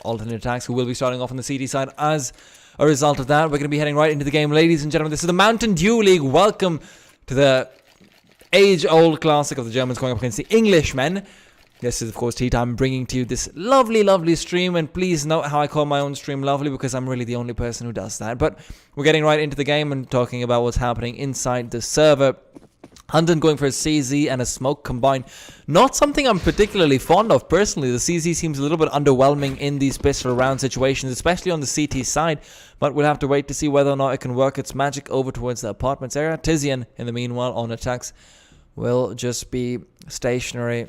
alternate attacks, who will be starting off on the CT side as a result of that. We're going to be heading right into the game, ladies and gentlemen. This is the Mountain Dew League. Welcome to the age-old classic of the Germans going up against the Englishmen. This is, of course, Tea Time, bringing to you this lovely, lovely stream. And please note how I call my own stream lovely, because I'm really the only person who does that. But we're getting right into the game and talking about what's happening inside the server. Hunden going for a CZ and a smoke combined. Not something I'm particularly fond of personally. The CZ seems a little bit underwhelming in these pistol round situations, especially on the CT side. But we'll have to wait to see whether or not it can work its magic over towards the apartments area. Tizian, in the meanwhile, on attacks, will just be stationary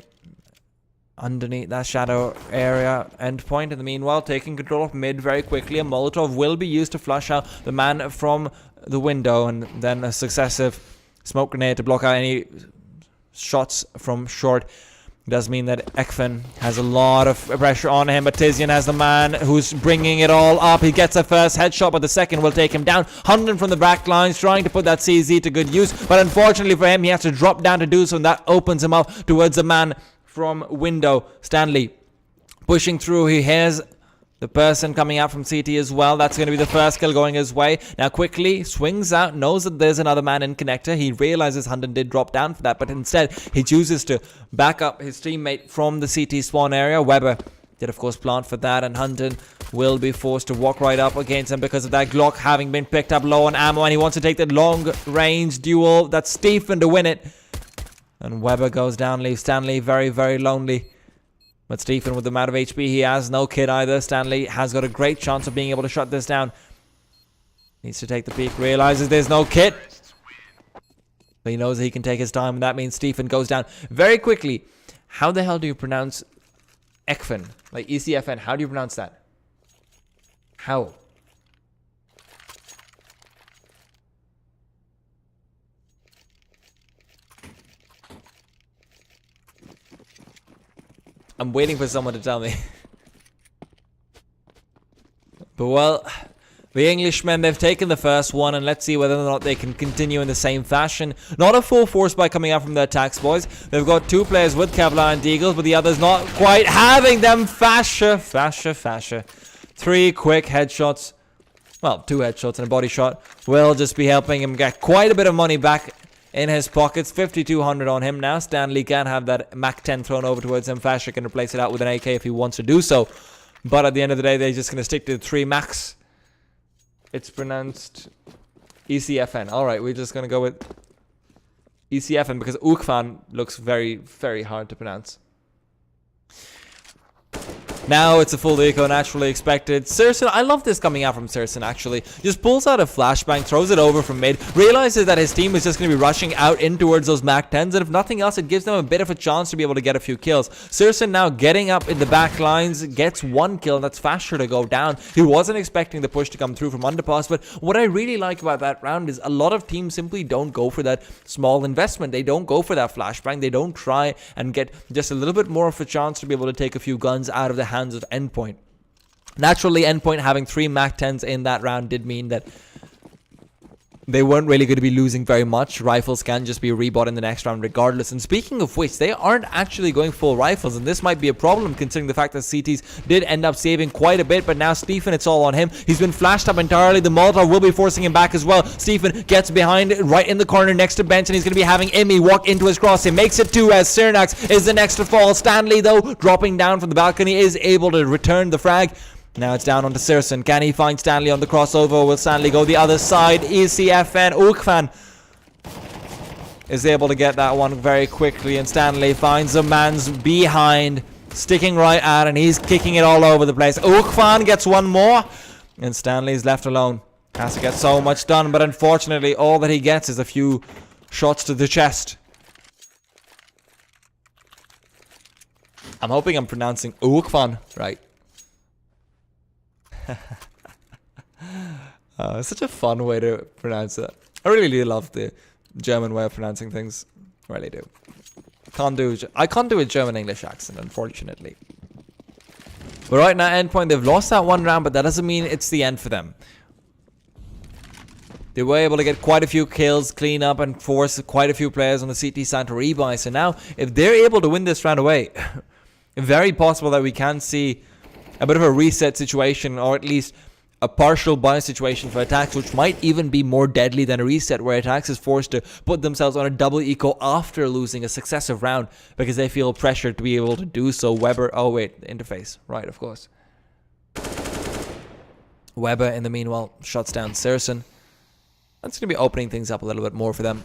underneath that shadow area. Endpoint, in the meanwhile, taking control of mid very quickly. A Molotov will be used to flush out the man from the window, and then a successive smoke grenade to block out any shots from short. It does mean that Ekfen has a lot of pressure on him, but Tizian has the man who's bringing it all up. He gets a first headshot, but the second will take him down. Hunden from the back lines trying to put that CZ to good use, but unfortunately for him, he has to drop down to do so, and that opens him up towards the man from window. Stanley pushing through. He has the person coming out from CT as well. That's going to be the first kill going his way. Now quickly swings out, knows that there's another man in connector. He realizes Hunden did drop down for that, but instead he chooses to back up his teammate from the CT spawn area. Weber did, of course, plant for that, and Hunden will be forced to walk right up against him because of that Glock having been picked up low on ammo, and he wants to take that long-range duel. That's Stephen to win it. And Weber goes down, leaves Stanley very, very lonely. But Stephen, with the amount of HP he has, no kid either. Stanley has got a great chance of being able to shut this down. Needs to take the peek, realizes there's no kit. But he knows that he can take his time, and that means Stephen goes down very quickly. How the hell do you pronounce Ekfen? Like ECFN, how do you pronounce that? How? I'm waiting for someone to tell me. But well, the Englishmen, they've taken the first one, and let's see whether or not they can continue in the same fashion. Not a full force by coming out from the attacks, boys. They've got two players with Kevlar and Deagles, but the others not quite having them. Fascia. 3 quick headshots. Well, 2 headshots and a body shot will just be helping him get quite a bit of money back in his pockets. 5,200 on him now. Stanley can have that Mac 10 thrown over towards him. Fasher can replace it out with an AK if he wants to do so. But at the end of the day, they're just going to stick to the 3 max. It's pronounced ECFN. Alright, we're just going to go with ECFN because Ukfan looks very, very hard to pronounce. Now it's a full eco, naturally expected. Sirson, I love this coming out from Sirson, actually. Just pulls out a flashbang, throws it over from mid, realizes that his team is just going to be rushing out in towards those Mac 10s, and if nothing else, it gives them a bit of a chance to be able to get a few kills. Sirson now getting up in the back lines, gets 1 kill, and that's Fasher to go down. He wasn't expecting the push to come through from underpass, but what I really like about that round is a lot of teams simply don't go for that small investment. They don't go for that flashbang. They don't try and get just a little bit more of a chance to be able to take a few guns out of the hands of Endpoint. Naturally, Endpoint having 3 Mac 10s in that round did mean that they weren't really going to be losing very much. Rifles can just be rebought in the next round regardless. And speaking of which, they aren't actually going full rifles, and this might be a problem considering the fact that CTs did end up saving quite a bit. But now Stephen, it's all on him. He's been flashed up entirely. The Molotov will be forcing him back as well. Stephen gets behind right in the corner next to bench, and he's going to be having Imi walk into his cross. He makes it 2 as Cernax is the next to fall. Stanley, though, dropping down from the balcony, is able to return the frag. Now it's down onto Sirson. Can he find Stanley on the crossover? Will Stanley go the other side? ECFN. Ukfan is able to get that one very quickly, and Stanley finds a man's behind, sticking right out, and he's kicking it all over the place. Ukfan gets 1 more, and Stanley's left alone. Has to get so much done, but unfortunately all that he gets is a few shots to the chest. I'm hoping I'm pronouncing Ukfan right. It's such a fun way to pronounce it. I really do love the German way of pronouncing things. I really do. I can't do a German-English accent, unfortunately. But right now, Endpoint, they've lost that 1 round, but that doesn't mean it's the end for them. They were able to get quite a few kills, clean up, and force quite a few players on the CT side to rebuy. So now, if they're able to win this round away, very possible that we can see a bit of a reset situation, or at least a partial buy situation for Attax, which might even be more deadly than a reset, where Attax is forced to put themselves on a double eco after losing a successive round because they feel pressured to be able to do so. Weber, oh wait, interface, right, of course. Weber, in the meanwhile, shuts down Saracen. That's going to be opening things up a little bit more for them.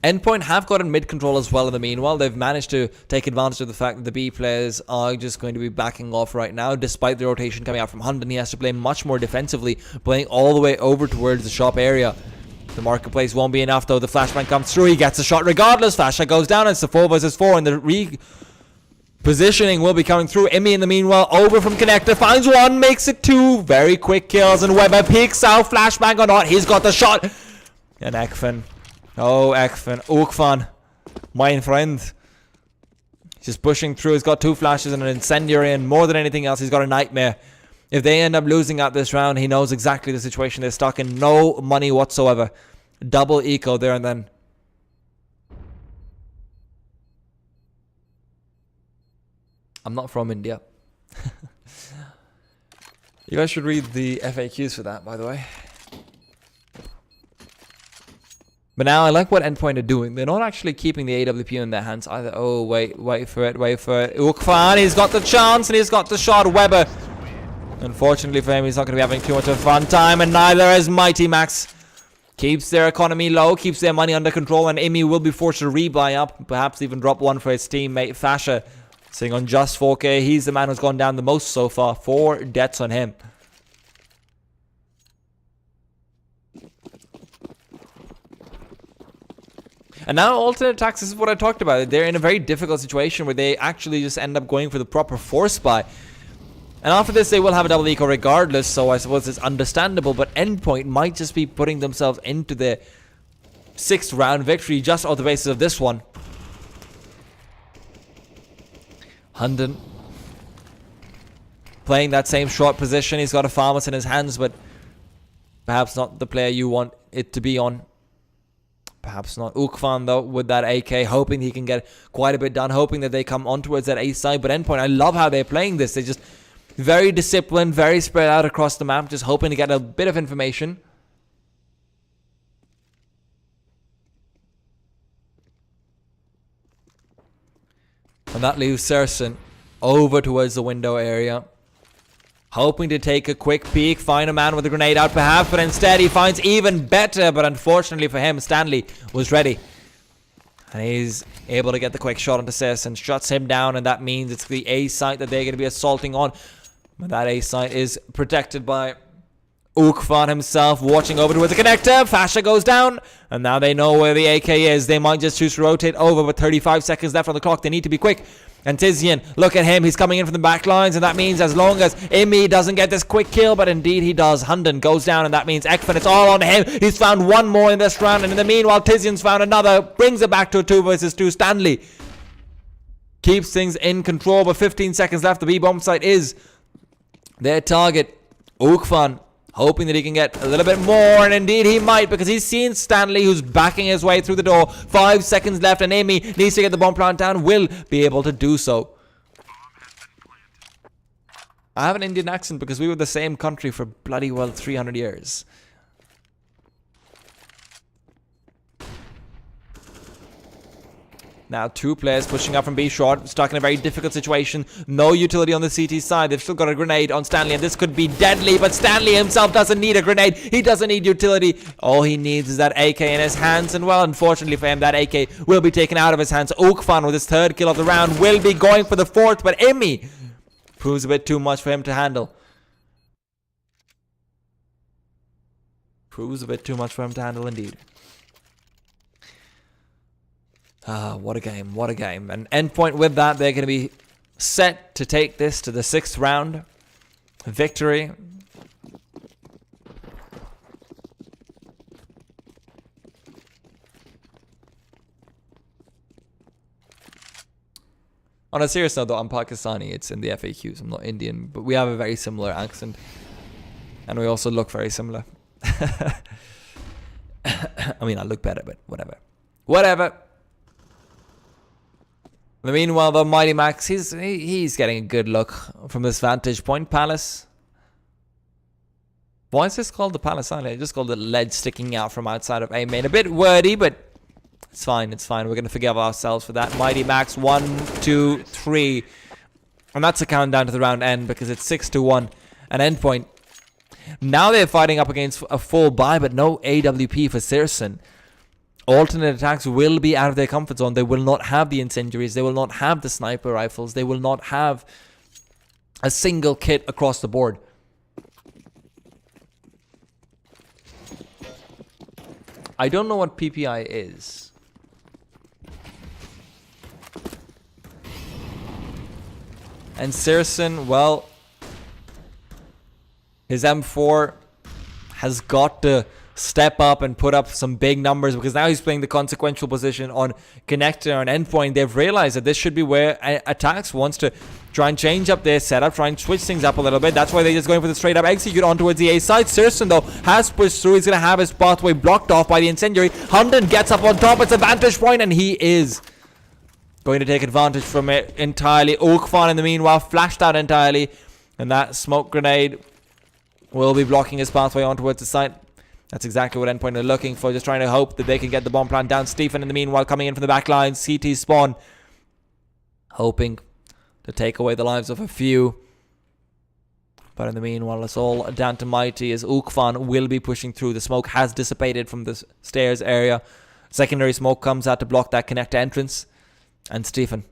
Endpoint have gotten mid control as well in the meanwhile. They've managed to take advantage of the fact that the B players are just going to be backing off right now, despite the rotation coming out from Hunden. He has to play much more defensively, playing all the way over towards the shop area. The marketplace won't be enough though. The flashbang comes through. He gets a shot regardless. Fasha goes down. It's the 4 versus 4, and the positioning will be coming through. Emmy in the meanwhile over from connector, finds one, makes it 2. Very quick kills, and Weber peeks out. Flashbang or not, he's got the shot. And Ekfen. Oh, Ekfen. Ukfan. My friend. Just pushing through. He's got 2 flashes and an incendiary, and more than anything else, he's got a nightmare. If they end up losing out this round, he knows exactly the situation. They're stuck in no money whatsoever. Double eco there and then. I'm not from India. You guys should read the FAQs for that, by the way. But now I like what Endpoint are doing. They're not actually keeping the AWP in their hands either. Oh, wait for it. Ukfan, he's got the chance and he's got the shot. Weber. Unfortunately for him, he's not going to be having too much of a fun time, and neither is Mighty Max. Keeps their economy low, keeps their money under control, and Imi will be forced to rebuy up, perhaps even drop one for his teammate Fasha. Sitting on just 4k, he's the man who's gone down the most so far. 4 deaths on him. And now alternate attacks, this is what I talked about. They're in a very difficult situation where they actually just end up going for the proper force buy. And after this, they will have a double eco regardless, so I suppose it's understandable. But Endpoint might just be putting themselves into their 6th round victory just on the basis of this one. Hunden playing that same short position. He's got a Farmus in his hands, but perhaps not the player you want it to be on. Perhaps not. Ukfan though with that AK, hoping he can get quite a bit done, hoping that they come on towards that A side. But Endpoint, I love how they're playing this. They're just very disciplined, very spread out across the map, just hoping to get a bit of information. And that leaves Saracen over towards the window area, hoping to take a quick peek, find a man with a grenade out perhaps, but instead he finds even better. But unfortunately for him, Stanley was ready. And he's able to get the quick shot onto Saracen, shuts him down, and that means it's the A site that they're going to be assaulting on. But that A site is protected by Ukfan himself, watching over towards the connector. Fasha goes down, and now they know where the AK is. They might just choose to rotate over with 35 seconds left on the clock. They need to be quick. And Tizian, look at him. He's coming in from the back lines, and that means as long as Imi doesn't get this quick kill, but indeed he does, Hunden goes down, and that means Ekfen, it's all on him. He's found one more in this round, and in the meanwhile, Tizian's found another. Brings it back to a 2 versus 2. Stanley keeps things in control, but 15 seconds left. The B-bomb site is their target. Ukfan hoping that he can get a little bit more, and indeed he might, because he's seen Stanley, who's backing his way through the door. 5 seconds left, and Amy needs to get the bomb plant down. Will be able to do so. I have an Indian accent because we were the same country for bloody well 300 years. Now 2 players pushing up from B short, stuck in a very difficult situation. No utility on the CT side. They've still got a grenade on Stanley, and this could be deadly, but Stanley himself doesn't need a grenade. He doesn't need utility. All he needs is that AK in his hands, and well, unfortunately for him, that AK will be taken out of his hands. Ukfan with his 3rd kill of the round will be going for the 4th, but Imi proves a bit too much for him to handle. Proves a bit too much for him to handle indeed. What a game, what a game. And Endpoint with that, they're going to be set to take this to the 6th round. Victory. On a serious note though, I'm Pakistani, it's in the FAQs, I'm not Indian, but we have a very similar accent. And we also look very similar. I mean, I look better, but whatever. Whatever. Meanwhile, the Mighty Max, he's getting a good look from this vantage point. Palace. Why is this called the Palace Island? Just called the ledge sticking out from outside of A main. A bit wordy, but it's fine. It's fine. We're going to forgive ourselves for that. Mighty Max, 1, 2, 3. And that's a countdown to the round end because it's 6-1. An Endpoint. Now they're fighting up against a full buy, but no AWP for Searson. Alternate attacks will be out of their comfort zone. They will not have the incendiaries. They will not have the sniper rifles. They will not have a single kit across the board. I don't know what PPI is. And Searson, well, his M4 has got to step up and put up some big numbers because now he's playing the consequential position on connector and endpoint. They've realized that this should be where Attax wants to try and change up their setup, try and switch things up a little bit. That's why they're just going for the straight up execute on towards the A side. Searson, though, has pushed through. He's going to have his pathway blocked off by the incendiary. Hunden gets up on top. It's a vantage point, and he is going to take advantage from it entirely. Oakfan, in the meanwhile, flashed out entirely, and that smoke grenade will be blocking his pathway on towards the site. That's exactly what Endpoint are looking for, just trying to hope that they can get the bomb plant down. Stephen, in the meanwhile, coming in from the back line. CT spawn, hoping to take away the lives of a few. But in the meanwhile, it's all down to Mighty as Ukfan will be pushing through. The smoke has dissipated from the stairs area. Secondary smoke comes out to block that connector entrance. And Stephen.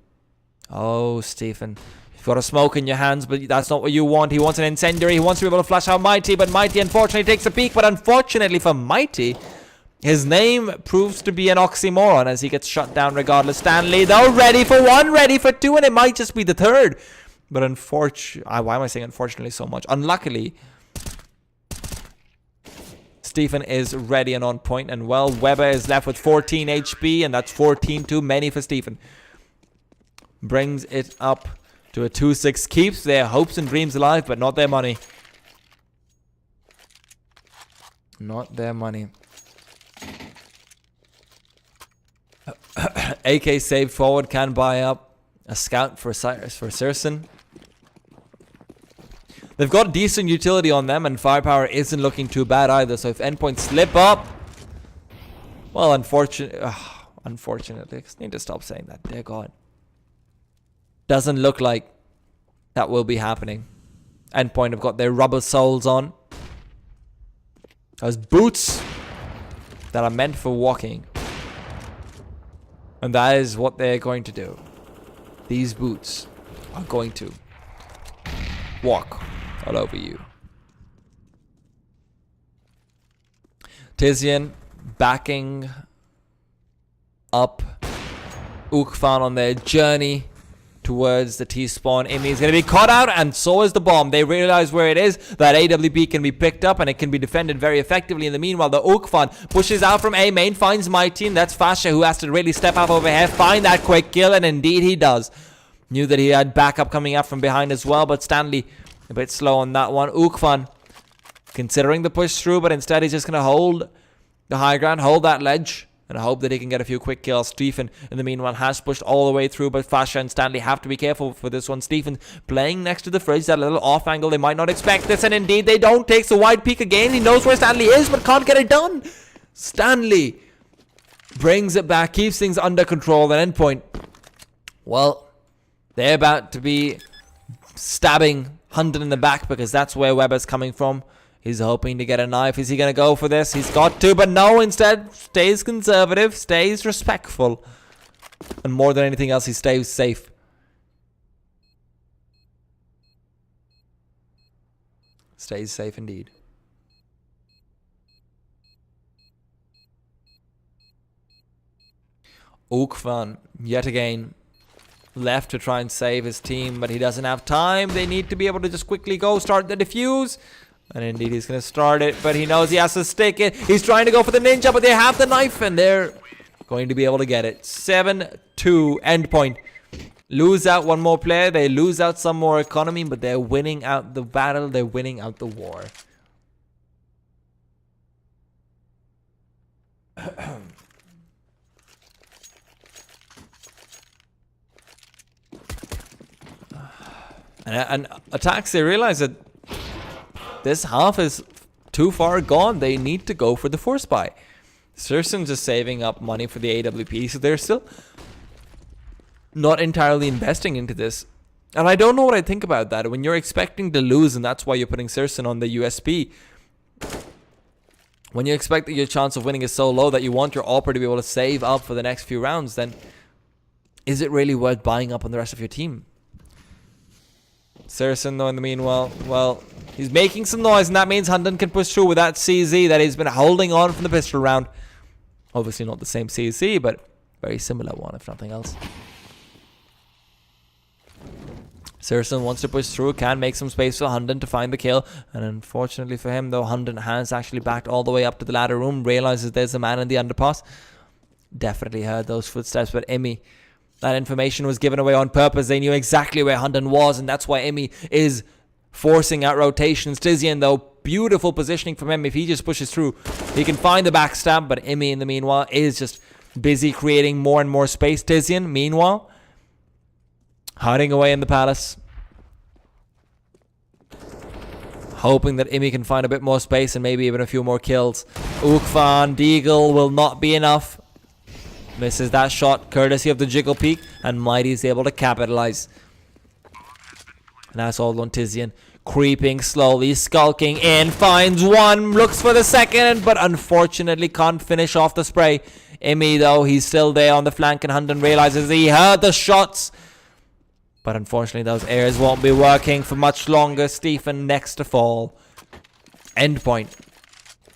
Oh, Stephen. You've got a smoke in your hands, but that's not what you want. He wants an incendiary. He wants to be able to flash out Mighty, but Mighty unfortunately takes a peek. But unfortunately for Mighty, his name proves to be an oxymoron as he gets shut down regardless. Stanley, though, ready for 1, ready for 2, and it might just be the 3rd. But unfortunately, why am I saying unfortunately so much? Unluckily, Stephen is ready and on point, and well, Weber is left with 14 HP, and that's 14 too many for Stephen. Brings it up to a 2-6, keeps their hopes and dreams alive, but not their money. Not their money. AK saved forward, can buy up a scout for Searson. They've got decent utility on them, and firepower isn't looking too bad either. So if Endpoint slip up, well, unfortunately, I just need to stop saying that. Dear God. Doesn't look like that will be happening. Endpoint have got their rubber soles on. Those boots that are meant for walking. And that is what they're going to do. These boots are going to walk all over you. Tizian backing up Ukfan on their journey towards the T-spawn. Imi is going to be caught out, and so is the bomb. They realize where it is. That AWP can be picked up, and it can be defended very effectively. In the meanwhile, the Ukfan pushes out from A main, finds Mighty, and that's Fasha who has to really step up over here, find that quick kill, and indeed he does. Knew that he had backup coming up from behind as well, but Stanley a bit slow on that one. Ukfan considering the push through, but instead he's just going to hold the high ground, hold that ledge, and I hope that he can get a few quick kills. Stephen, in the meanwhile, has pushed all the way through, but Fasha and Stanley have to be careful for this one. Stephen playing next to the fridge, that little off angle. They might not expect this, and indeed they don't. Takes a wide peek again. He knows where Stanley is, but can't get it done. Stanley brings it back, keeps things under control. At Endpoint, well, they're about to be stabbing Hunden in the back because that's where Weber's coming from. He's hoping to get a knife. Is he going to go for this? He's got to, but no, instead stays conservative, stays respectful. And more than anything else, he stays safe. Stays safe indeed. Ukfan, yet again, left to try and save his team, but he doesn't have time. They need to be able to just quickly go start the defuse. And indeed, he's going to start it, but he knows he has to stick it. He's trying to go for the ninja, but they have the knife, and they're going to be able to get it. 7-2, Endpoint. Lose out one more player. They lose out some more economy, but they're winning out the battle. They're winning out the war. And Attax, they realize that this half is too far gone. They need to go for the force buy. Serson's just saving up money for the AWP, so they're still not entirely investing into this. And I don't know what I think about that. When you're expecting to lose, and that's why you're putting Serson on the USP. When you expect that your chance of winning is so low that you want your AWPer to be able to save up for the next few rounds, then is it really worth buying up on the rest of your team? Serson, though, in the meanwhile, well, he's making some noise, and that means Hunden can push through with that CZ that he's been holding on from the pistol round. Obviously not the same CZ, but very similar one, if nothing else. Serson wants to push through, can make some space for Hunden to find the kill. And unfortunately for him, though, Hunden has actually backed all the way up to the ladder room, realizes there's a man in the underpass. Definitely heard those footsteps, but Emmy, that information was given away on purpose. They knew exactly where Hunden was, and that's why Emmy is forcing out rotations. Tizian, though, beautiful positioning from him. If he just pushes through, he can find the backstab, but Emmy, in the meanwhile, is just busy creating more and more space. Tizian, meanwhile, hiding away in the palace, hoping that Emmy can find a bit more space and maybe even a few more kills. Ukvan, Deagle will not be enough. Misses that shot, courtesy of the jiggle peek, and Mighty is able to capitalize. And that's all on Tizian. Creeping slowly, skulking in, finds one, looks for the second, but unfortunately can't finish off the spray. Emmy, though, he's still there on the flank, and Hunden realizes he heard the shots. But unfortunately, those airs won't be working for much longer. Stephen next to fall. Endpoint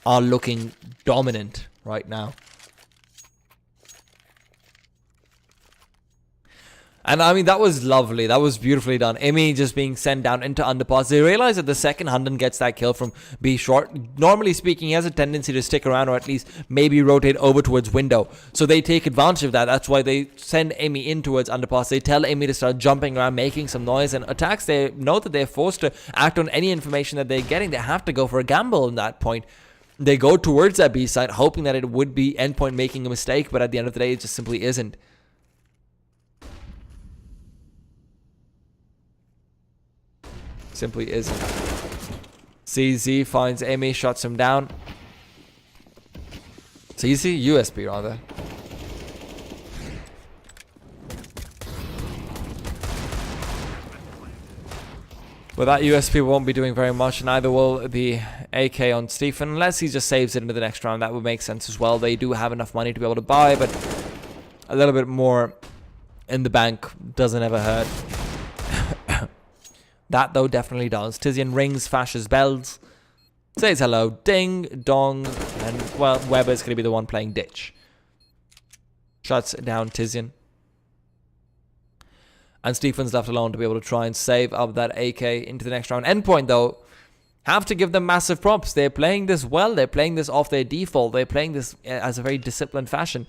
are looking dominant right now. And I mean, that was lovely. That was beautifully done. Emmy just being sent down into underpass. They realize that the second Hunden gets that kill from B short, normally speaking, he has a tendency to stick around or at least maybe rotate over towards window. So they take advantage of that. That's why they send Emmy in towards underpass. They tell Emmy to start jumping around, making some noise. And Attax, they know that they're forced to act on any information that they're getting. They have to go for a gamble in that point. They go towards that B side, hoping that it would be Endpoint making a mistake. But at the end of the day, it just simply isn't. Simply isn't. CZ finds Emmy, shuts him down. CZ? USB rather. But that USB won't be doing very much, and neither will the AK on Stephen, unless he just saves it into the next round. That would make sense as well. They do have enough money to be able to buy, but a little bit more in the bank doesn't ever hurt. That, though, definitely does. Tizian rings, fashes bells, says hello, ding, dong, and, well, Weber's going to be the one playing ditch. Shuts down Tizian. And Stephen's left alone to be able to try and save up that AK into the next round. Endpoint, though, have to give them massive props. They're playing this well. They're playing this off their default. They're playing this as a very disciplined fashion.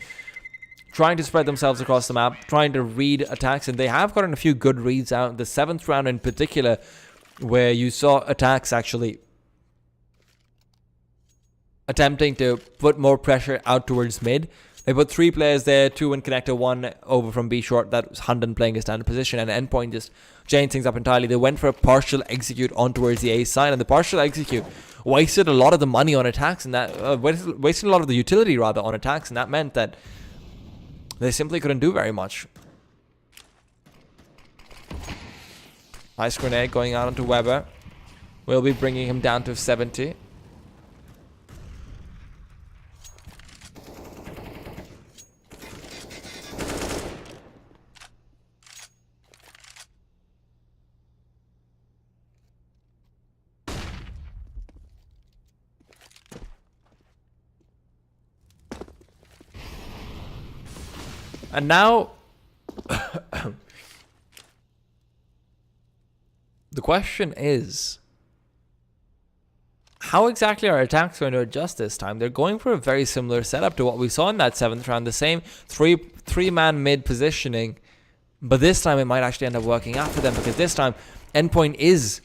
Trying to spread themselves across the map, trying to read attacks, and they have gotten a few good reads out. The 7th round in particular, where you saw Attax actually attempting to put more pressure out towards mid. They put 3 players there, 2 in connector, 1 over from B short. That was Hunden playing his standard position, and Endpoint just changed things up entirely. They went for a partial execute on towards the A side, and the partial execute wasted a lot of the money on attacks, and that wasted a lot of the utility rather on attacks, and that meant that they simply couldn't do very much. Ice grenade going out onto Weber. We'll be bringing him down to 70. And now, the question is, how exactly are Attax going to adjust this time? They're going for a very similar setup to what we saw in that 7th round. The same three-man mid positioning, but this time it might actually end up working out for them, because this time Endpoint is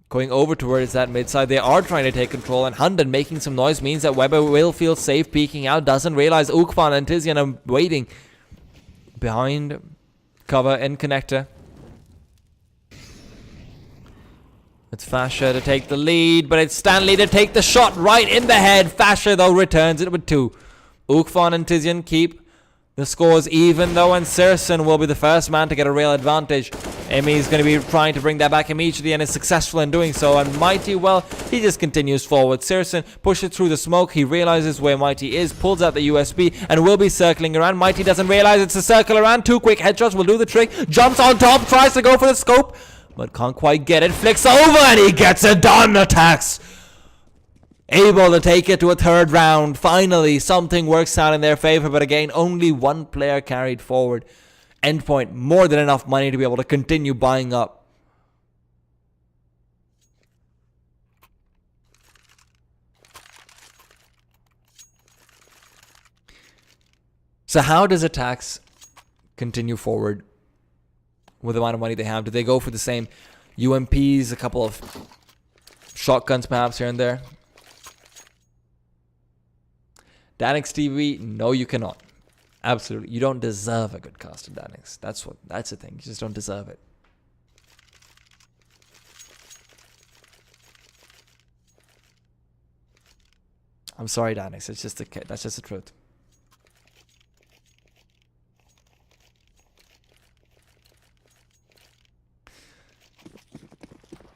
going over towards that mid side. They are trying to take control, and Hunden making some noise means that Weber will feel safe peeking out. Doesn't realize Ukvan and Tizian are waiting behind cover in connector. It's Fasher to take the lead, but it's Stanley to take the shot right in the head. Fasher, though, returns it with 2. Ukfan and Tizian keep the scores even, though, and Sirson will be the first man to get a real advantage. Emi is going to be trying to bring that back immediately and is successful in doing so. And Mighty, well, he just continues forward. Sirson pushes through the smoke. He realizes where Mighty is, pulls out the USB, and will be circling around. Mighty doesn't realize it's a circle around. 2 quick headshots will do the trick. Jumps on top, tries to go for the scope, but can't quite get it. Flicks over, and he gets it done. Attacks able to take it to a 3rd round. Finally, something works out in their favor, but again, only 1 player carried forward. Endpoint, more than enough money to be able to continue buying up. So how does Attax continue forward with the amount of money they have? Do they go for the same UMPs, a couple of shotguns perhaps here and there? Danix TV, no, you cannot. Absolutely, you don't deserve a good cast of Danix. That's the thing. You just don't deserve it. I'm sorry, Danix. That's just the truth.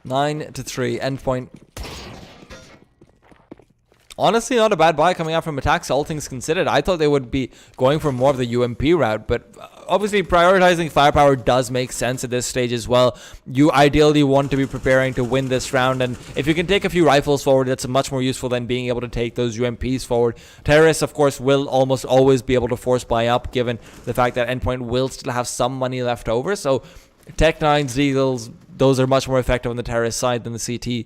Nine to 3. Endpoint. Honestly, not a bad buy coming out from Attax, all things considered. I thought they would be going for more of the UMP route, but obviously prioritizing firepower does make sense at this stage as well. You ideally want to be preparing to win this round, and if you can take a few rifles forward, that's much more useful than being able to take those UMPs forward. Terrorists, of course, will almost always be able to force buy up, given the fact that Endpoint will still have some money left over. So Tech 9s, Deagles, those are much more effective on the terrorist side than the CT.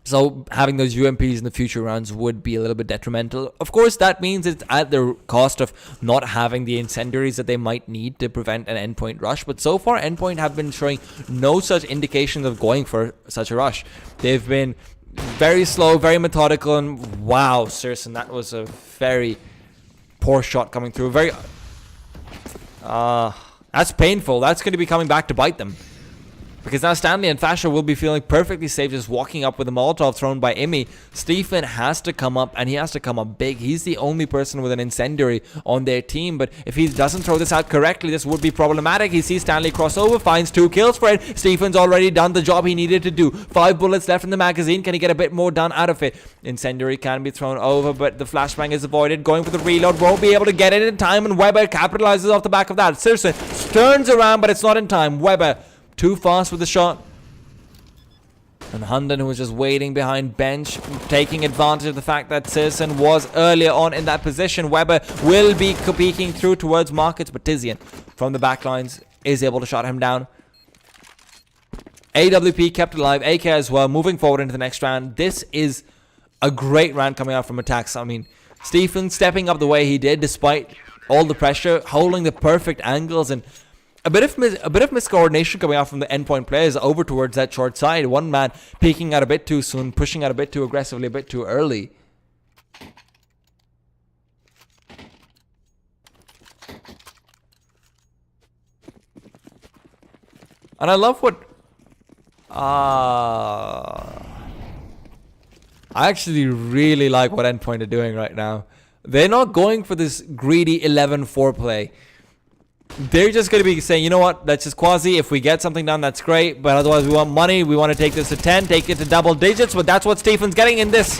So having those UMPs in the future rounds would be a little bit detrimental. Of course, that means it's at the cost of not having the incendiaries that they might need to prevent an Endpoint rush. But so far, Endpoint have been showing no such indications of going for such a rush. They've been very slow, very methodical, and wow, Sirson, that was a very poor shot coming through. That's painful. That's going to be coming back to bite them. Because now Stanley and Fasher will be feeling perfectly safe just walking up with a Molotov thrown by Imi. Stephen has to come up, and he has to come up big. He's the only person with an incendiary on their team, but if he doesn't throw this out correctly, this would be problematic. He sees Stanley cross over, finds 2 kills for it. Stephen's already done the job he needed to do. 5 bullets left in the magazine. Can he get a bit more done out of it? Incendiary can be thrown over, but the flashbang is avoided. Going for the reload, won't be able to get it in time, and Weber capitalizes off the back of that. Sirson turns around, but it's not in time. Weber too fast with the shot. And Hunden, who was just waiting behind bench, taking advantage of the fact that Sirson was earlier on in that position. Weber will be peeking through towards Markets, but Tizian from the backlines is able to shut him down. AWP kept alive, AK as well, moving forward into the next round. This is a great round coming out from Attax. I mean, Stephen stepping up the way he did despite all the pressure, holding the perfect angles, and a bit of miscoordination coming out from the Endpoint players over towards that short side. One man peeking out a bit too soon, pushing out a bit too aggressively, a bit too early. And I love what... I actually really like what Endpoint are doing right now. They're not going for this greedy 11-4 play. They're just going to be saying, you know what, that's just quasi. If we get something done, that's great. But otherwise, we want money. We want to take this to 10, take it to double digits. But that's what Stephen's getting in this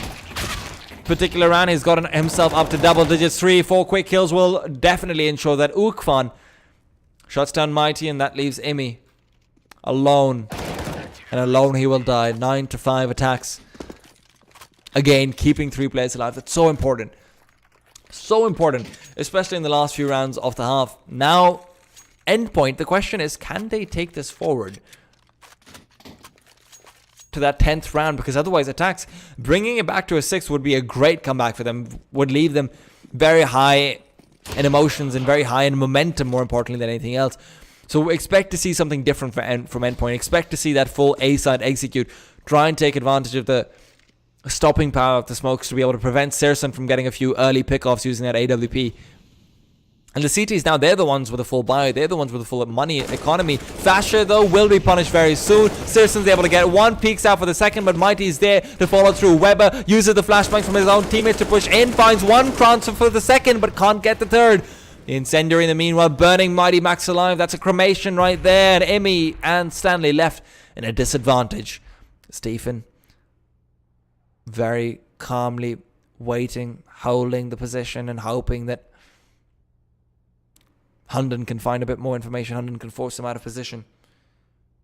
particular round. He's gotten himself up to double digits. 3-4 quick kills will definitely ensure that Ukfan shuts down Mighty, and that leaves Imi alone. And alone he will die. 9-5 attacks. Again, keeping 3 players alive. That's so important. So important, especially in the last few rounds of the half. Now, Endpoint, the question is, can they take this forward to that 10th round? Because otherwise, Attax bringing it back to a 6 would be a great comeback for them. Would leave them very high in emotions and very high in momentum, more importantly than anything else. So expect to see something different from Endpoint. Expect to see that full A-side execute. Try and take advantage of the stopping power of the smokes to be able to prevent Sirson from getting a few early pickoffs using that AWP. And the CTs now, they're the ones with the full buy. They're the ones with the full money economy. Fasher, though, will be punished very soon. Searson's able to get one. Peeks out for the second, but Mighty's there to follow through. Weber uses the flashbang from his own teammates to push in. Finds one transfer for the second, but can't get the third. The Incendiary, in the meanwhile, burning Mighty Max alive. That's a cremation right there. And Emmy and Stanley left in a disadvantage. Stephen, very calmly waiting, holding the position and hoping that Hunden can find a bit more information. Hunden can force him out of position.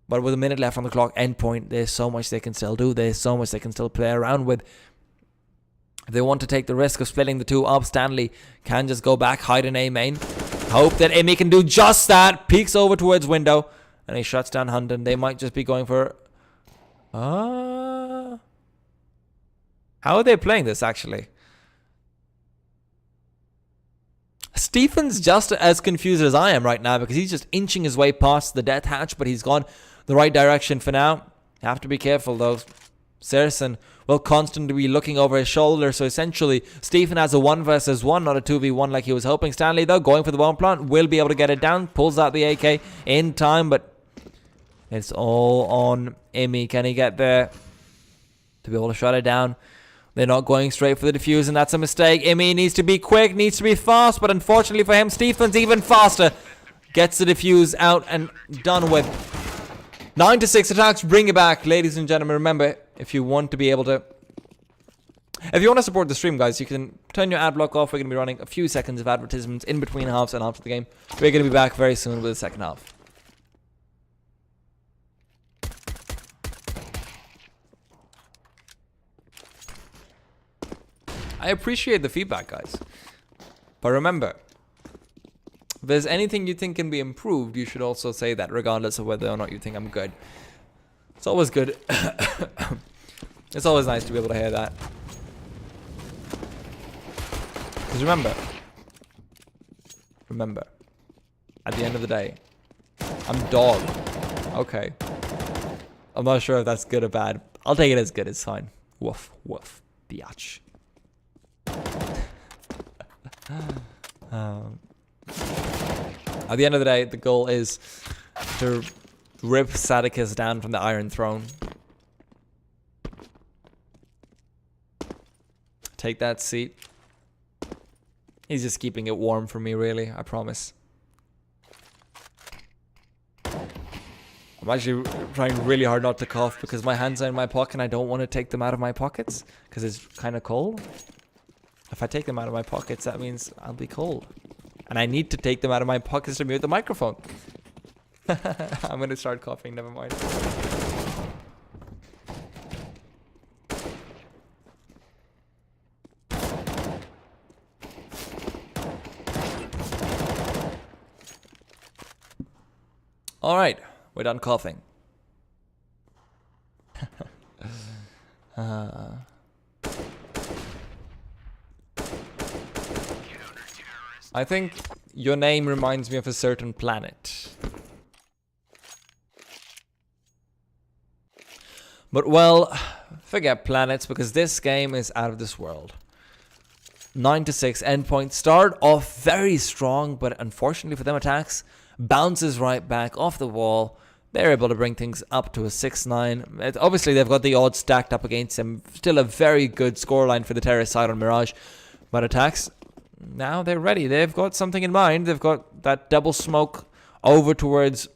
But with a minute left on the clock, Endpoint, there's so much they can still do. There's so much they can still play around with. If they want to take the risk of splitting the two up, Stanley can just go back, hide in A main. Hope that Emmy can do just that. Peeks over towards window. And he shuts down Hunden. They might just be going for... How are they playing this, actually? Stephen's just as confused as I am right now because he's just inching his way past the death hatch, but he's gone the right direction for now. Have to be careful, though. Searson will constantly be looking over his shoulder, so essentially Stephen has a 1 versus 1, not a 2v1 like he was hoping. Stanley, though, going for the bomb plant, will be able to get it down, pulls out the AK in time, but it's all on Emmy. Can he get there to be able to shut it down? They're not going straight for the defuse, and that's a mistake. Emmy needs to be quick, needs to be fast, but unfortunately for him, Stephen's even faster. Gets the defuse out and done with. 9-6 attacks, bring it back. Ladies and gentlemen, remember, if you want to be able to... If you want to support the stream, guys, you can turn your ad block off. We're going to be running a few seconds of advertisements in between halves and after the game. We're going to be back very soon with the second half. I appreciate the feedback, guys. But remember, if there's anything you think can be improved, you should also say that, regardless of whether or not you think I'm good. It's always good. It's always nice to be able to hear that. Because remember, at the end of the day, I'm dog. Okay. I'm not sure if that's good or bad. I'll take it as good. It's fine. Woof, woof, biatch. At the end of the day, the goal is to rip Sadicus down from the Iron Throne. Take that seat. He's just keeping it warm for me, really. I promise. I'm actually trying really hard not to cough because my hands are in my pocket and I don't want to take them out of my pockets because it's kind of cold. If I take them out of my pockets, that means I'll be cold. And I need to take them out of my pockets to mute the microphone. I'm going to start coughing, never mind. Alright, we're done coughing. I think your name reminds me of a certain planet. But well, forget planets because this game is out of this world. 9-6 Endpoint start off very strong, but unfortunately for them, Attax bounces right back off the wall. They're able to bring things up to a 6-9. Obviously, they've got the odds stacked up against them. Still a very good scoreline for the terrorist side on Mirage. But Attax, now they're ready. They've got something in mind. They've got that double smoke over towards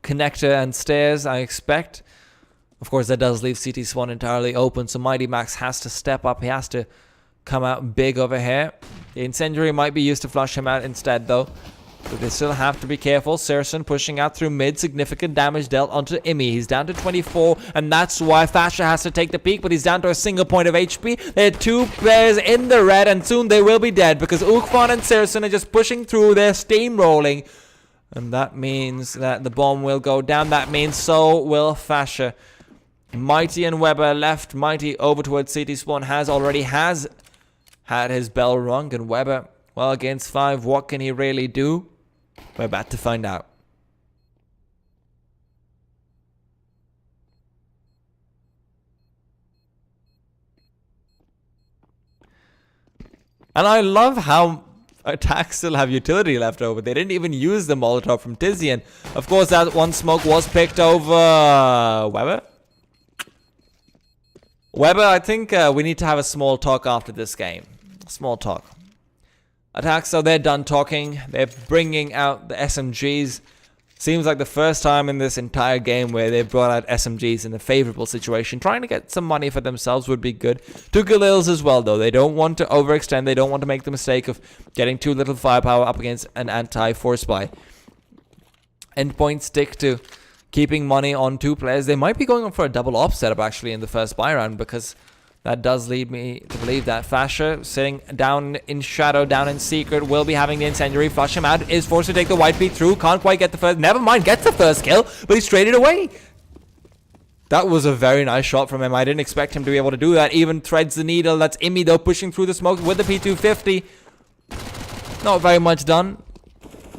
Connector and Stairs, I expect. Of course, that does leave CT Swan entirely open, so Mighty Max has to step up. He has to come out big over here. The Incendiary might be used to flush him out instead, though. But they still have to be careful. Searson pushing out through mid. Significant damage dealt onto Imi. He's down to 24, and that's why Fasher has to take the peak, but he's down to a single point of HP. There are two players in the red, and soon they will be dead because Ukfan and Searson are just pushing through. They're steamrolling. And that means that the bomb will go down. That means so will Fasher. Mighty and Weber left. Mighty over towards CT Spawn already has had his bell rung, and Weber, well, against 5, what can he really do? We're about to find out. And I love how Attax still have utility left over. They didn't even use the Molotov from Tizian. Of course, that one smoke was picked over. Weber? Weber, I think we need to have a small talk after this game. Small talk. Attax, so they're done talking. They're bringing out the SMGs. Seems like the first time in this entire game where they've brought out SMGs in a favorable situation. Trying to get some money for themselves would be good. Two Galils as well, though. They don't want to overextend. They don't want to make the mistake of getting too little firepower up against an anti-force buy. Endpoint stick to keeping money on two players. They might be going for a double op setup, actually, in the first buy round, because that does lead me to believe that Fasher, sitting down in shadow, down in secret, will be having the incendiary. Flush him out, is forced to take the white beat through, can't quite get the first, never mind, gets the first kill, but he's traded away. That was a very nice shot from him. I didn't expect him to be able to do that. Even threads the needle. That's Imi, though, pushing through the smoke with the P250. Not very much done,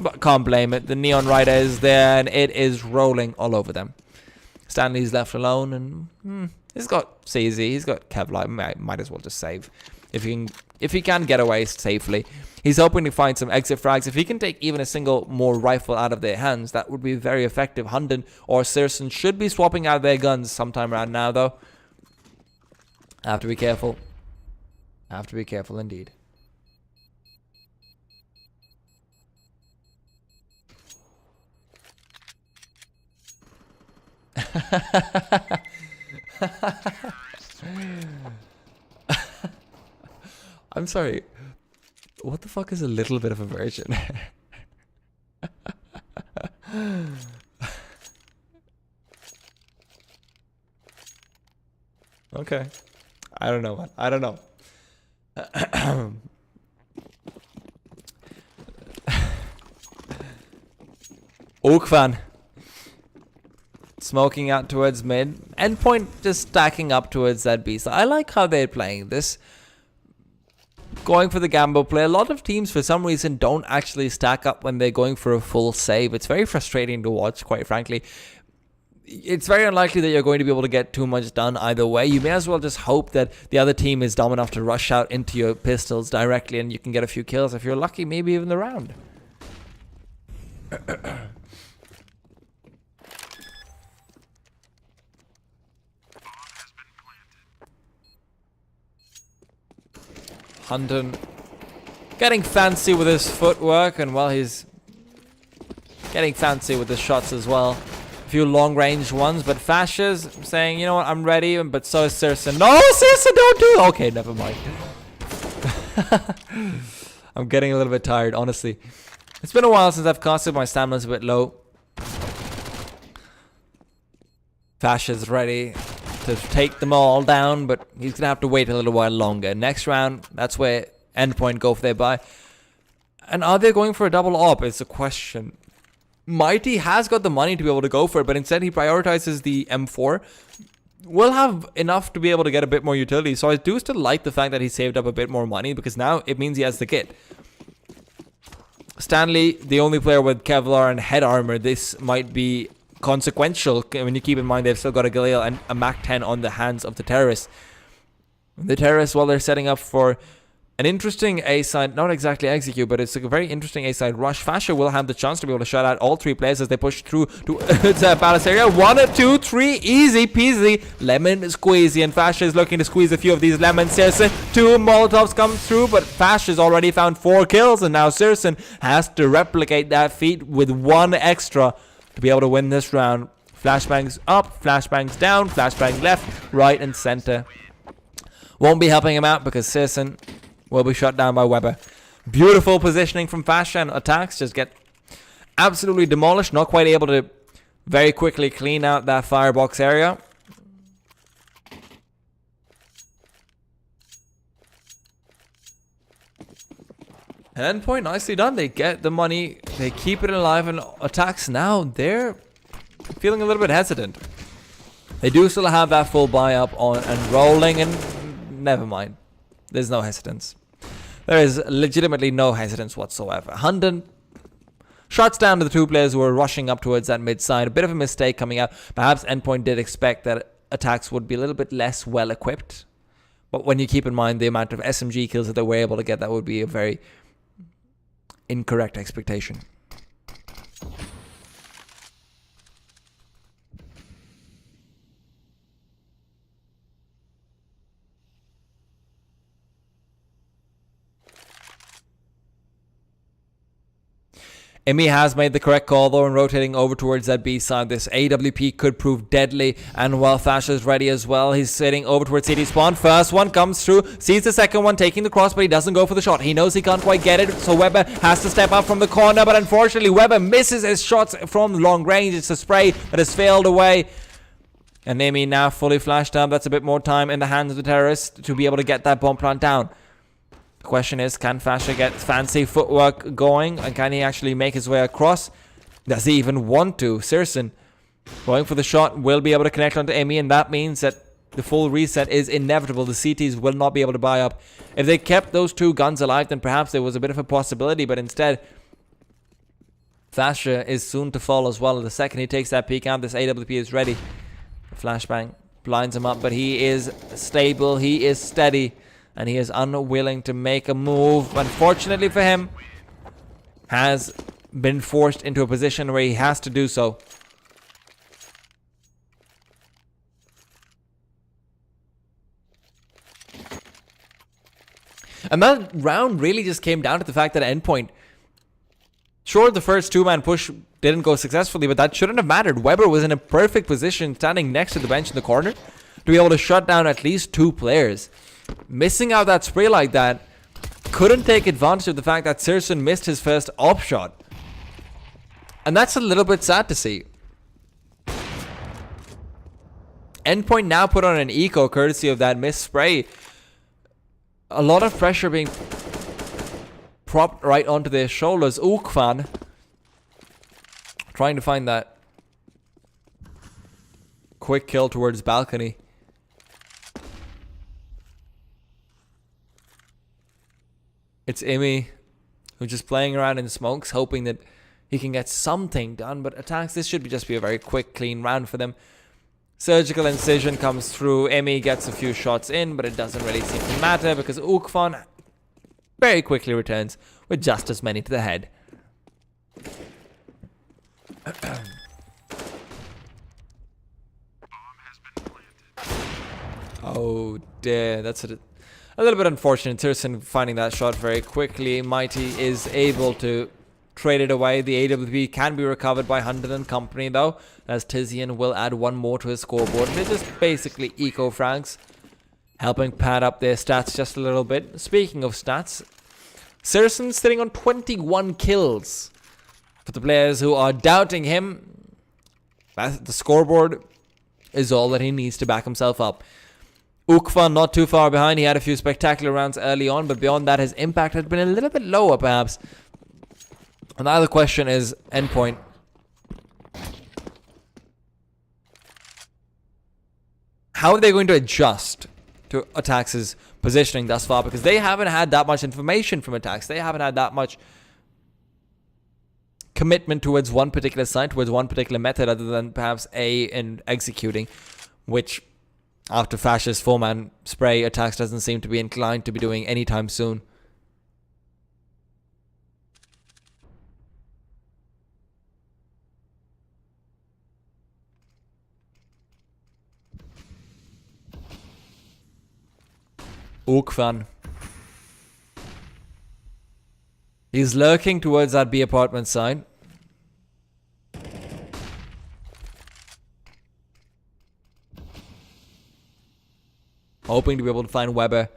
but can't blame it. The Neon Rider is there, and it is rolling all over them. Stanley's left alone, and he's got CZ, he's got Kevlar. Might as well just save if he can get away safely. He's hoping to find some exit frags. If he can take even a single more rifle out of their hands, that would be very effective. Hunden or Searson should be swapping out their guns sometime around now, though. Have to be careful. Have to be careful indeed. I'm sorry. What the fuck is a little bit of a virgin? Okay. I don't know, man. I don't know. Oakvan. Smoking out towards mid. Endpoint just stacking up towards that beast. I like how they're playing this. Going for the gamble play. A lot of teams, for some reason, don't actually stack up when they're going for a full save. It's very frustrating to watch, quite frankly. It's very unlikely that you're going to be able to get too much done either way. You may as well just hope that the other team is dumb enough to rush out into your pistols directly and you can get a few kills. If you're lucky, maybe even the round. Hunden getting fancy with his footwork, and well, he's getting fancy with his shots as well. A few long range ones, but Fasher's saying, you know what, I'm ready, but so is Searson. No, Searson, don't do it. Okay, never mind. I'm getting a little bit tired, honestly. It's been a while since I've casted. My stamina's a bit low. Fasher's ready to take them all down, but he's gonna have to wait a little while longer. Next round, that's where Endpoint go for their buy. And are they going for a double op? It's a question. Mighty has got the money to be able to go for it, but instead he prioritizes the M4. Will have enough to be able to get a bit more utility, so I do still like the fact that he saved up a bit more money, because now it means he has the kit. Stanley, the only player with Kevlar and head armor. This might be consequential when you keep in mind they've still got a Galil and a Mac 10 on the hands of the terrorists. The terrorists, while they're setting up for an interesting A-side, not exactly execute, but it's a very interesting A-side rush. Fasher will have the chance to be able to shut out all three players as they push through to Palace area. 1, 2, 3, easy peasy, lemon squeezy, and Fasher is looking to squeeze a few of these lemons. Searson, 2 Molotovs come through, but Fasher's already found 4 kills, and now Searson has to replicate that feat with 1 extra to be able to win this round. Flashbangs up, flashbangs down, flashbang left, right, and center. Won't be helping him out because Searson will be shot down by Weber. Beautiful positioning from Fasher, and Attax just get absolutely demolished. Not quite able to very quickly clean out that firebox area. And Endpoint, nicely done. They get the money, they keep it alive, and Attax now, they're feeling a little bit hesitant. They do still have that full buy up on and rolling, and never mind. There's no hesitance. There is legitimately no hesitance whatsoever. Hunden shuts down to the 2 players who were rushing up towards that mid side. A bit of a mistake coming out. Perhaps Endpoint did expect that Attax would be a little bit less well equipped. But when you keep in mind the amount of SMG kills that they were able to get, that would be a very incorrect expectation. Imi has made the correct call though in rotating over towards that B side. This AWP could prove deadly, and while Fash is ready as well, he's sitting over towards CT spawn. First one comes through, sees the second one taking the cross, but he doesn't go for the shot. He knows he can't quite get it, so Weber has to step up from the corner, but unfortunately Weber misses his shots from long range. It's a spray that has failed away. And Imi now fully flashed up. That's a bit more time in the hands of the terrorist to be able to get that bomb plant down. The question is, can Fasher get fancy footwork going, and can he actually make his way across? Does he even want to? Sirson going for the shot, will be able to connect onto Imi, and that means that the full reset is inevitable. The CTs will not be able to buy up. If they kept those two guns alive, then perhaps there was a bit of a possibility, but instead Fasher is soon to fall as well. The second he takes that peek out, this AWP is ready. The flashbang blinds him up, but he is stable, he is steady, and he is unwilling to make a move. Unfortunately for him, has been forced into a position where he has to do so. And that round really just came down to the fact that Endpoint, sure, the first two-man push didn't go successfully, but that shouldn't have mattered. Weber was in a perfect position, standing next to the bench in the corner, to be able to shut down at least two players. Missing out that spray like that, couldn't take advantage of the fact that Sirson missed his first op shot. And that's a little bit sad to see. Endpoint now put on an eco courtesy of that missed spray. A lot of pressure being propped right onto their shoulders. Ukvan trying to find that quick kill towards balcony. It's Imi who's just playing around in smokes, hoping that he can get something done. But Attax, this should just be a very quick, clean round for them. Surgical incision comes through. Imi gets a few shots in, but it doesn't really seem to matter because Ukvan very quickly returns with just as many to the head. Oh dear, that's a little bit unfortunate. Tirson finding that shot very quickly. Mighty is able to trade it away. The AWP can be recovered by Hunted and company though, as Tizian will add one more to his scoreboard. They're just basically eco frags, helping pad up their stats just a little bit. Speaking of stats, Sirson sitting on 21 kills. For the players who are doubting him, the scoreboard is all that he needs to back himself up. Ukvan not too far behind. He had a few spectacular rounds early on, but beyond that his impact had been a little bit lower perhaps. And the other question is Endpoint. How are they going to adjust to Attax's positioning thus far? Because they haven't had that much information from Attax. They haven't had that much commitment towards one particular site, towards one particular method, other than perhaps A in executing, which after Fash's four-man spray, Attax doesn't seem to be inclined to be doing anytime soon. Ukvan. He's lurking towards that B apartment side. Hoping to be able to find Weber,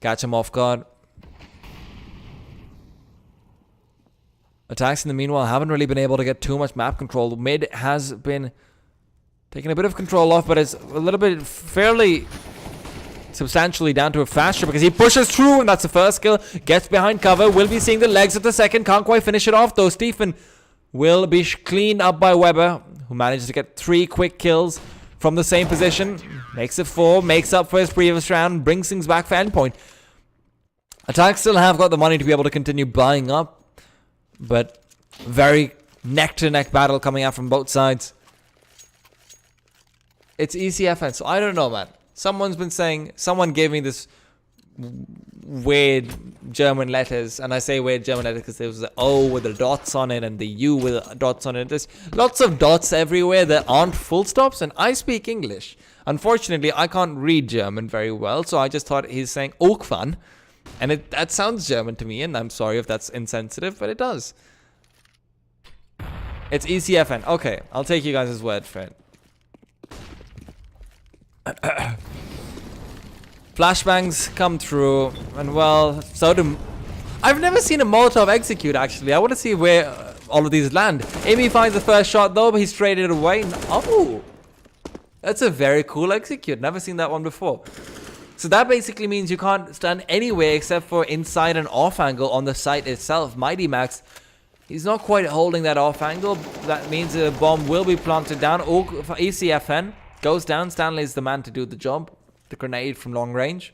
catch him off guard. Attacks in the meanwhile haven't really been able to get too much map control. Mid has been taking a bit of control off, but it's a little bit fairly substantially down to a Fasher because he pushes through, and that's the first kill. Gets behind cover. Will be seeing the legs of the second. Can't quite finish it off though. Stephen will be cleaned up by Weber, who manages to get 3 quick kills from the same position. Makes it 4, makes up for his previous round, brings things back for Endpoint. Attack still have got the money to be able to continue buying up, but very neck-to-neck battle coming out from both sides. It's ECFN, so I don't know, man. Someone's been saying, someone gave me this weird German letters, and I say weird German letters because there was the O with the dots on it and the U with the dots on it. There's lots of dots everywhere that aren't full stops, and I speak English. Unfortunately, I can't read German very well, so I just thought he's saying Okfan, and that sounds German to me, and I'm sorry if that's insensitive, but it does. It's ECFN. Okay, I'll take you guys' word for it. Flashbangs come through, and well, so do... I've never seen a Molotov execute, actually. I want to see where all of these land. Amy finds the first shot, though, but he's traded away. Oh! That's a very cool execute. Never seen that one before. So that basically means you can't stand anywhere except for inside an off angle on the site itself. Mighty Max, he's not quite holding that off angle. That means a bomb will be planted down. ECFN goes down. Stanley's the man to do the job. The grenade from long range.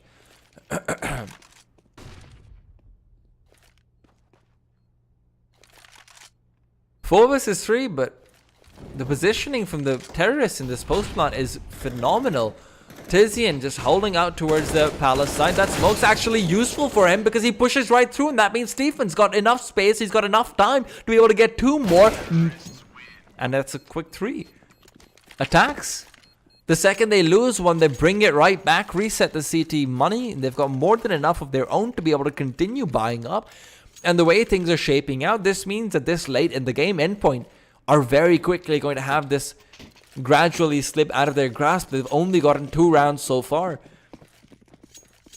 4 versus 3, but the positioning from the terrorists in this post plant is phenomenal. Tizian just holding out towards the palace side. That smoke's actually useful for him because he pushes right through, and that means Stephen's got enough space. He's got enough time to be able to get 2 more. And that's a quick 3. Attacks. The second they lose one, they bring it right back, reset the CT money. They've got more than enough of their own to be able to continue buying up. And the way things are shaping out, this means that this late in the game, Endpoint are very quickly going to have this gradually slip out of their grasp. They've only gotten 2 rounds so far.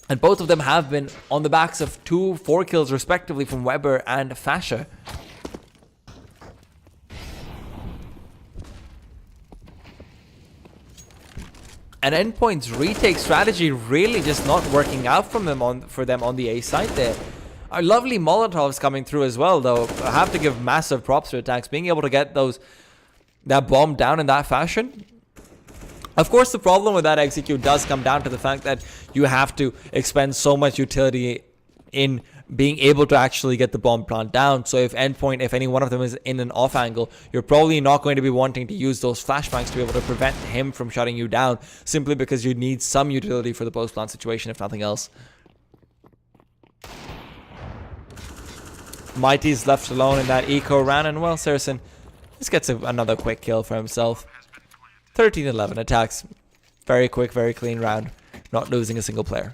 And both of them have been on the backs of 2 4 kills respectively from Weber and Fasher. And Endpoint's retake strategy really just not working out for them on the A side there. Our lovely Molotovs coming through as well, though. I have to give massive props to Attax being able to get that bomb down in that fashion. Of course, the problem with that execute does come down to the fact that you have to expend so much utility in being able to actually get the bomb plant down. So if Endpoint, if any one of them is in an off angle, you're probably not going to be wanting to use those flashbangs to be able to prevent him from shutting you down, simply because you need some utility for the post plant situation, if nothing else. Mighty's left alone in that eco round, and well, Saracen just gets another quick kill for himself. 13-11 attacks. Very quick, very clean round. Not losing a single player.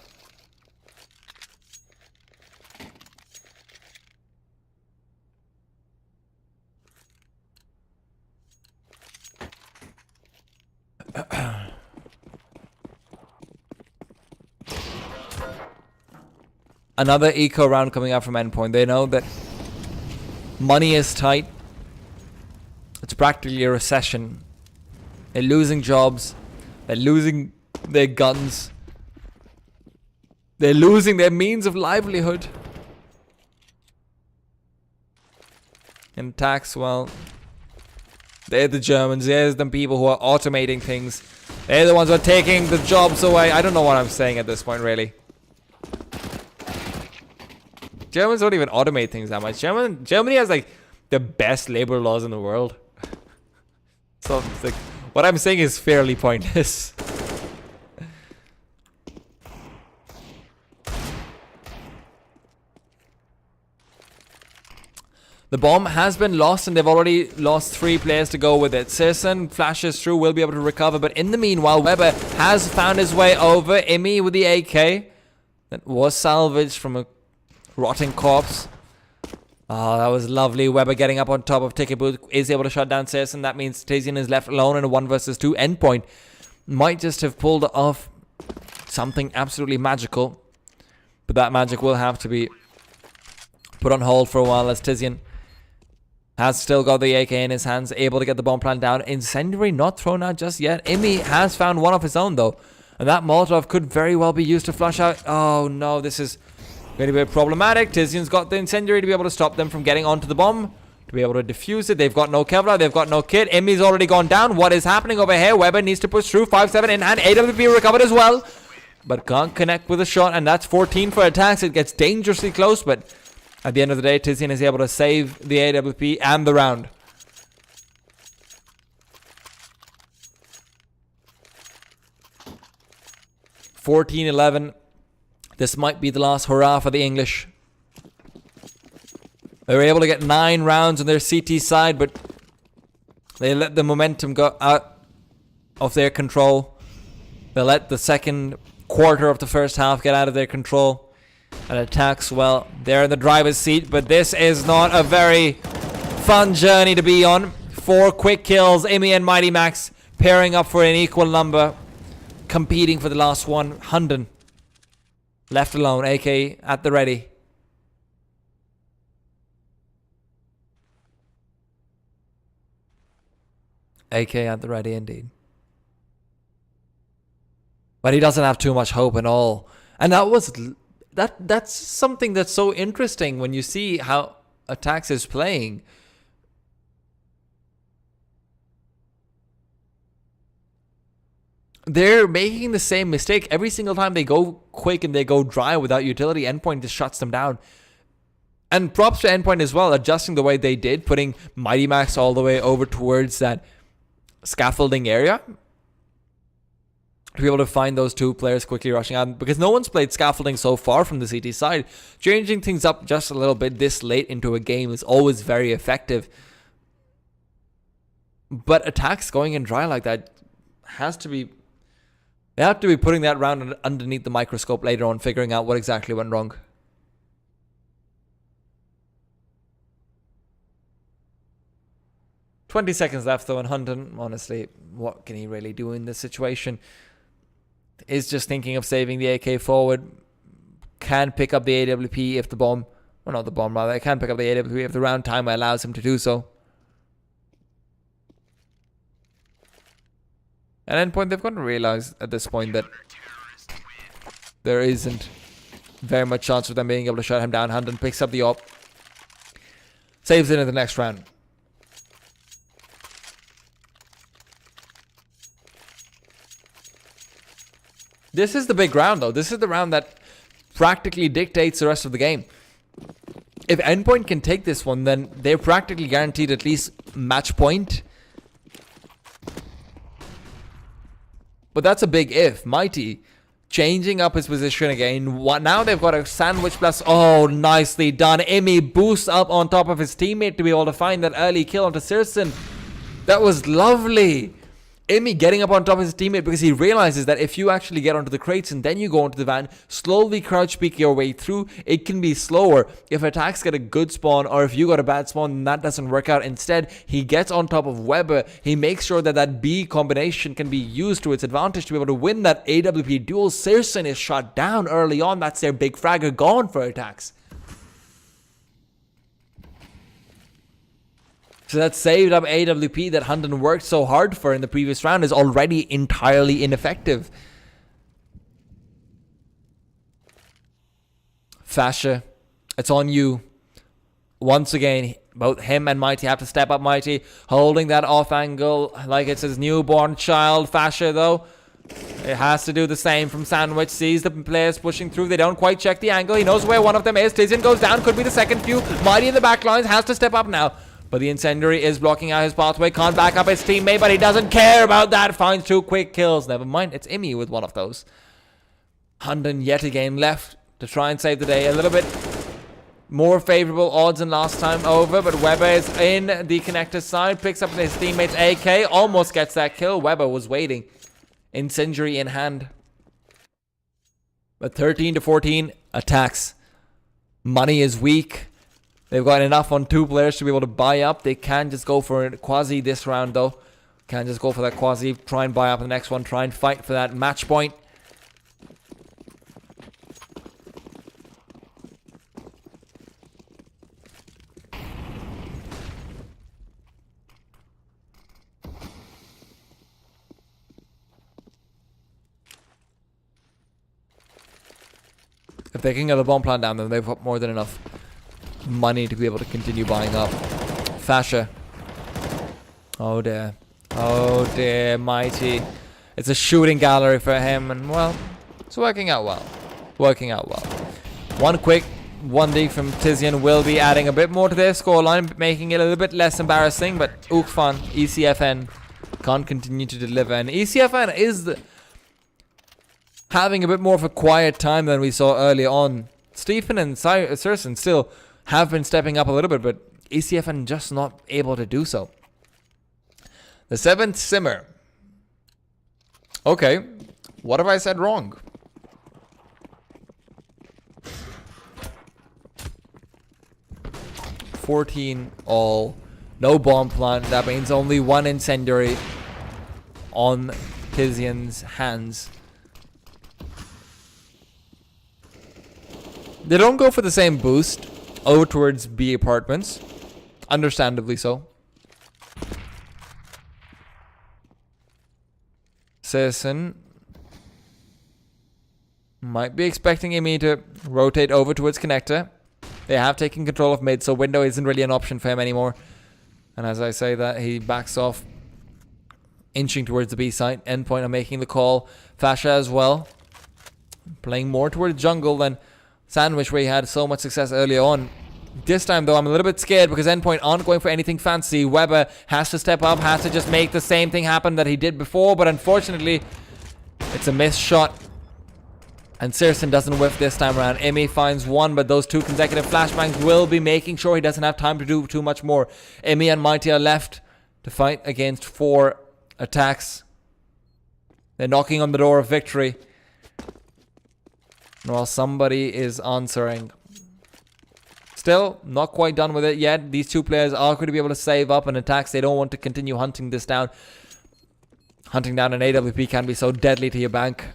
Another eco round coming out from Endpoint. They know that money is tight. It's practically a recession. They're losing jobs. They're losing their guns. They're losing their means of livelihood. And Attax, well, they're the Germans. They're the people who are automating things. They're the ones who are taking the jobs away. I don't know what I'm saying at this point, really. Germans don't even automate things that much. Germany has like the best labor laws in the world. So it's like, what I'm saying is fairly pointless. The bomb has been lost, and they've already lost 3 players to go with it. Sirson flashes through, will be able to recover, but in the meanwhile, Weber has found his way over. Imi with the AK that was salvaged from a rotting corpse. Oh, that was lovely. Weber getting up on top of Ticket Booth is able to shut down Sirson. That means Tazian is left alone in a 1 versus 2. Endpoint might just have pulled off something absolutely magical, but that magic will have to be put on hold for a while as Tizian has still got the AK in his hands, able to get the bomb plant down. Incendiary not thrown out just yet. Imi has found one of his own, though, and that Molotov could very well be used to flush out. Oh no, this is going to be problematic. Tizian's got the incendiary to be able to stop them from getting onto the bomb, to be able to defuse it. They've got no Kevlar, they've got no kit. Emi's already gone down. What is happening over here? Weber needs to push through. 5-7 in hand. AWP recovered as well, but can't connect with a shot, and that's 14 for Attacks. It gets dangerously close, but at the end of the day, Tizian is able to save the AWP and the round. $14-11. This might be the last hurrah for the English. They were able to get 9 rounds on their CT side, but they let the momentum go out of their control. They let the second quarter of the first half get out of their control. And Attax, well, they're in the driver's seat, but this is not a very fun journey to be on. 4 quick kills, Imi and Mighty Max pairing up for an equal number, competing for the last one. Hunden left alone, AK at the ready. AK at the ready indeed. But he doesn't have too much hope at all. And that's something that's so interesting when you see how Attax is playing. They're making the same mistake every single time they go quick and they go dry without utility. Endpoint just shuts them down. And props to Endpoint as well, adjusting the way they did, putting Mighty Max all the way over towards that scaffolding area to be able to find those 2 players quickly rushing out, because no one's played scaffolding so far from the CT side. Changing things up just a little bit this late into a game is always very effective. But Attax going in dry like that has to be... They have to be putting that round underneath the microscope later on, figuring out what exactly went wrong. "20 seconds left though, and Hunden, honestly, what can he really do in this situation? Is just thinking of saving the AK forward. Can pick up the AWP if the bomb... Well, not the bomb, rather. Can pick up the AWP if the round timer allows him to do so. And Endpoint, they've got to realize at this point that there isn't very much chance of them being able to shut him down. Hunden picks up the op. Saves it in the next round. This is the big round, though. This is the round that practically dictates the rest of the game. If Endpoint can take this one, then they're practically guaranteed at least match point. But that's a big if. Mighty changing up his position again. Now they've got a sandwich plus... Oh, nicely done. Imi boosts up on top of his teammate to be able to find that early kill onto Sirson. That was lovely. Imi getting up on top of his teammate because he realizes that if you actually get onto the crates and then you go onto the van, slowly crouch peek your way through, it can be slower. If Attax get a good spawn or if you got a bad spawn and that doesn't work out, instead he gets on top of Weber. He makes sure that that B combination can be used to its advantage to be able to win that AWP duel. Sirson is shot down early on. That's their big fragger gone for Attax. So that saved up AWP that Hunden worked so hard for in the previous round is already entirely ineffective. Fasher, it's on you. Once again, both him and Mighty have to step up. Mighty holding that off angle like it's his newborn child. Fasher, though, it has to do the same from Sandwich. Sees the players pushing through. They don't quite check the angle. He knows where one of them is. Tizian goes down. Could be the second few. Mighty in the back lines has to step up now. But the Incendiary is blocking out his pathway. Can't back up his teammate, but he doesn't care about that. Finds 2 quick kills. Never mind, it's Imi with one of those. Hunden yet again left to try and save the day. A little bit more favorable odds than last time over, but Weber is in the connector side. Picks up his teammate's AK. Almost gets that kill. Weber was waiting. Incendiary in hand. But 13-14, Attax. Money is weak. They've got enough on 2 players to be able to buy up. They can just go for a Quasi this round, though. Can just go for that Quasi. Try and buy up the next one. Try and fight for that match point. If they can get the bomb plant down, then they've got more than enough money to be able to continue buying up. Fasher. Oh dear. Oh dear, Mighty. It's a shooting gallery for him, and well, it's working out well. Working out well. One quick 1D from Tizian will be adding a bit more to their scoreline, making it a little bit less embarrassing, but Ukfan, ECFN, can't continue to deliver. And ECFN is the... having a bit more of a quiet time than we saw early on. Stephen and Serson still have been stepping up a little bit, but ECFN just not able to do so. The 7th simmer. Okay, what have I said wrong? $14 all. No bomb plant. That means only one incendiary on Tizian's hands. They don't go for the same boost over towards B apartments. Understandably so. Serson might be expecting Imi to rotate over towards connector. They have taken control of mid, so window isn't really an option for him anymore. And as I say that, he backs off, inching towards the B site. Endpoint are making the call. Fasha as well, playing more towards jungle than Sandwich, where he had so much success early on. This time, though, I'm a little bit scared because Endpoint aren't going for anything fancy. Weber has to step up, has to just make the same thing happen that he did before, but unfortunately, it's a missed shot. And Serson doesn't whiff this time around. Imi finds one, but those 2 consecutive flashbangs will be making sure he doesn't have time to do too much more. Imi and Mighty are left to fight against 4 attacks. They're knocking on the door of victory. While somebody is answering. Still, not quite done with it yet. These 2 players are going to be able to save up and attacks. They don't want to continue hunting this down. Hunting down an AWP can be so deadly to your bank.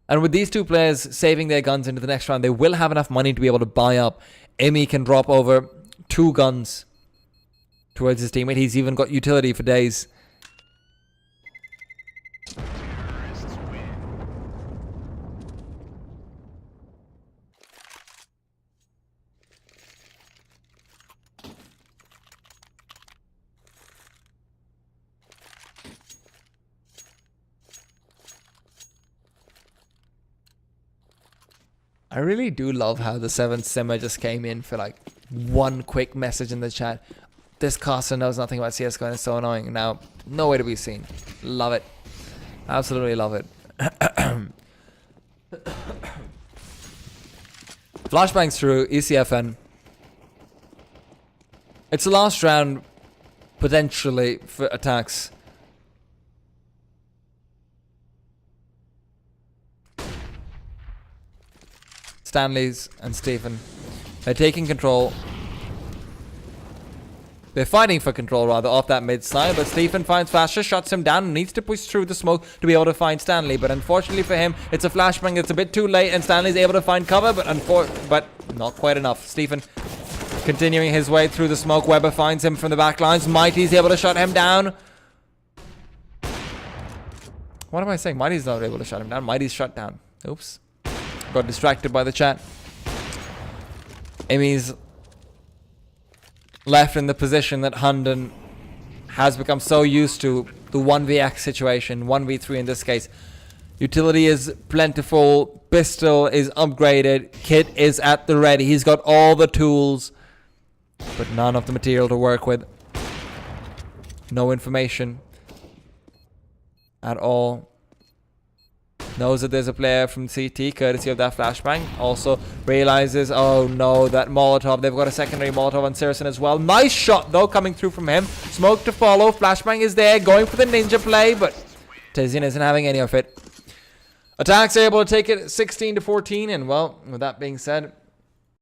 And with these 2 players saving their guns into the next round, they will have enough money to be able to buy up. Imi can drop over 2 guns towards his teammate. He's even got utility for days. I really do love how the 7th simmer just came in for like one quick message in the chat. This caster knows nothing about CSGO and it's so annoying. Now, nowhere to be seen. Love it. Absolutely love it. Flashbangs through ECFN. It's the last round, potentially, for attacks. Stanley's and Stephen. They're taking control. They're fighting for control, rather, off that mid side. But Stephen finds Fasher, shuts him down, and needs to push through the smoke to be able to find Stanley. But unfortunately for him, it's a flashbang. It's a bit too late, and Stanley's able to find cover, but not quite enough. Stephen continuing his way through the smoke. Weber finds him from the back lines. Mighty's able to shut him down. What am I saying? Mighty's not able to shut him down. Mighty's shut down. Oops. Got distracted by the chat. Imi's left in the position that Hunden has become so used to, the 1vx situation, 1v3 in this case. Utility is plentiful, pistol is upgraded, kit is at the ready. He's got all the tools, but none of the material to work with. No information at all. Knows that there's a player from CT, courtesy of that flashbang. Also realizes, oh no, that Molotov. They've got a secondary Molotov on Serson as well. Nice shot, though, coming through from him. Smoke to follow. Flashbang is there, going for the ninja play, but Tizian isn't having any of it. Attacks are able to take it 16-14, and well, with that being said,